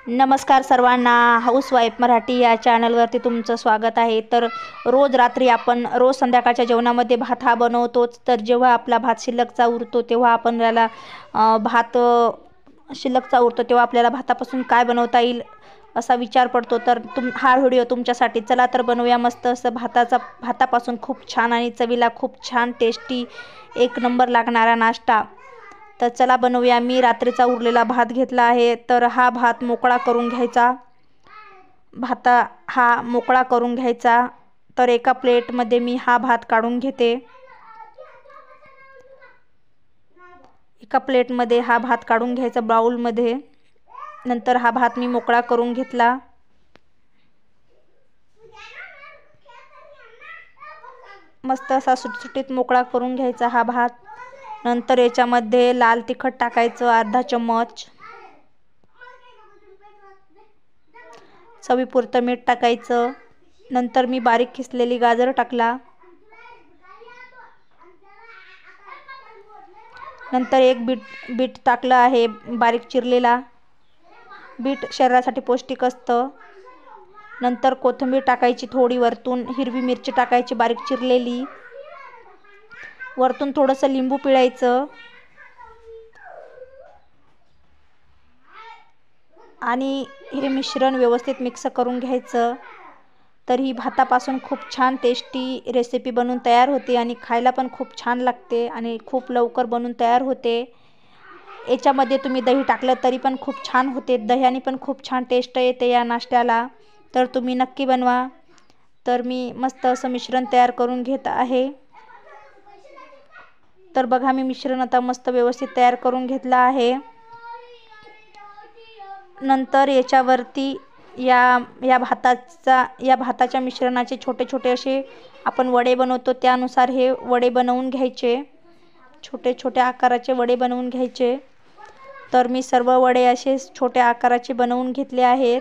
नमस्कार सर्वांना, हाऊसवाईफ मराठी या चॅनलवरती तुमचं स्वागत आहे। तर रोज संध्याकाळच्या जेवणामध्ये भात हा बनवतोच। तर जेव्हा आपला भात शिल्लकचा उरतो तेव्हा आपण त्याला शिल्लकचा उरतो तेव्हा आपल्याला भातापासून काय बनवता येईल असा विचार पडतो। तर हा व्हिडिओ तुमच्यासाठी। चला तर बनवूया मस्त असं भातापासून खूप छान आणि चवीला खूप छान टेस्टी एक नंबर लागणारा नाश्ता। तर चला बनवूया। मी रात्रीचा उरलेला भात घेतला आहे। तर हा भात मोकळा करून घ्यायचा। मोकळा करून घ्यायचा। तर एका प्लेटमध्ये मी हा भात काढून घेते। एका प्लेटमध्ये हा भात काढून घ्यायचा बाउलमध्ये। नंतर हा भात मी मोकळा करून घेतला। मस्त असा सुटसुटीत मोकळा करून घ्यायचा हा भात। नंतर याच्यामध्ये लाल तिखट टाकायचं अर्धा चम्मच, चवीपुरतं मीठ टाकायचं। नंतर मी बारीक किसलेली गाजर टाकला। नंतर एक बीट टाकलं आहे बारीक चिरलेला। बीट शरीरासाठी पौष्टिक असतं। नंतर कोथिंबीर टाकायची थोडी वरतून, हिरवी मिरची टाकायची बारीक चिरलेली, वरतून थोडंसं लिंबू पिळायचं आणि हे मिश्रण व्यवस्थित मिक्स करून घ्यायचं। तर ही भातापासून खूप छान टेस्टी रेसिपी बनून तयार होते आणि खायला पण खूप छान लागते आणि खूप लवकर बनून तयार होते। याच्यामध्ये तुम्ही दही टाकलं तरी पण खूप छान होते। दह्याने पण खूप छान टेस्ट येते या नाश्त्याला। तर तुम्ही नक्की बनवा। तर मी मस्त असं मिश्रण तयार करून घेत आहे। तर बघा, मी मिश्रण आता मस्त व्यवस्थित तयार करून घेतलं आहे। नंतर याच्यावरती या भाताच्या मिश्रणाचे छोटे छोटे असे आपण वडे बनवतो त्यानुसार हे वडे बनवून घ्यायचे। छोटे छोटे आकाराचे वडे बनवून घ्यायचे। तर मी सर्व वडे असे छोट्या आकाराचे बनवून घेतले आहेत।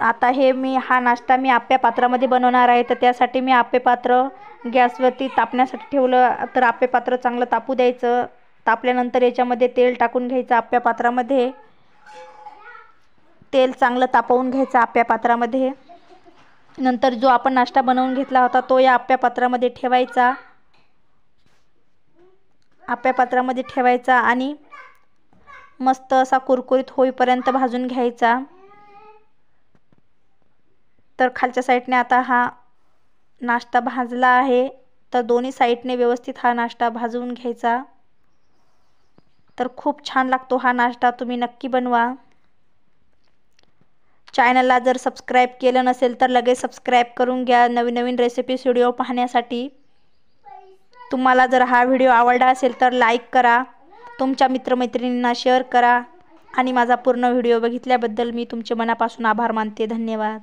आता हा नाश्ता मी आप्या पात्रामध्ये बनवणार आहे। तर त्यासाठी मी आप्य पात्र गॅसवरती तापण्यासाठी ठेवलं। तर आप्य पात्र चांगलं तापू द्यायचं। तापल्यानंतर याच्यामध्ये तेल टाकून घ्यायचं आप्या पात्रामध्ये। तेल चांगलं तापवून घ्यायचं आप्या पात्रामध्ये। नंतर जो आपण नाश्ता बनवून घेतला होता तो या आप्या पात्रामध्ये ठेवायचा। आप्या पात्रामध्ये ठेवायचा आणि मस्त असा कुरकुरीत होईपर्यंत भाजून घ्यायचा। तर खालच्या साईडने आता हा नाश्ता भाजला आहे। तर दोन्ही साईडने व्यवस्थित हा नाश्ता भाजून घ्यायचा। तर खूप छान लागतो हा नाश्ता, तुम्ही नक्की बनवा। चॅनलला जर सबस्क्राईब केलं नसेल तर लगेच सबस्क्राईब करून घ्या नवीन नवीन रेसिपीज व्हिडिओ पाहण्यासाठी। तुम्हाला जर हा व्हिडिओ आवडला असेल तर लाईक करा, तुमच्या मित्रमैत्रिणींना शेअर करा आणि माझा पूर्ण व्हिडिओ बघितल्याबद्दल मी तुमचे मनापासून आभार मानते। धन्यवाद।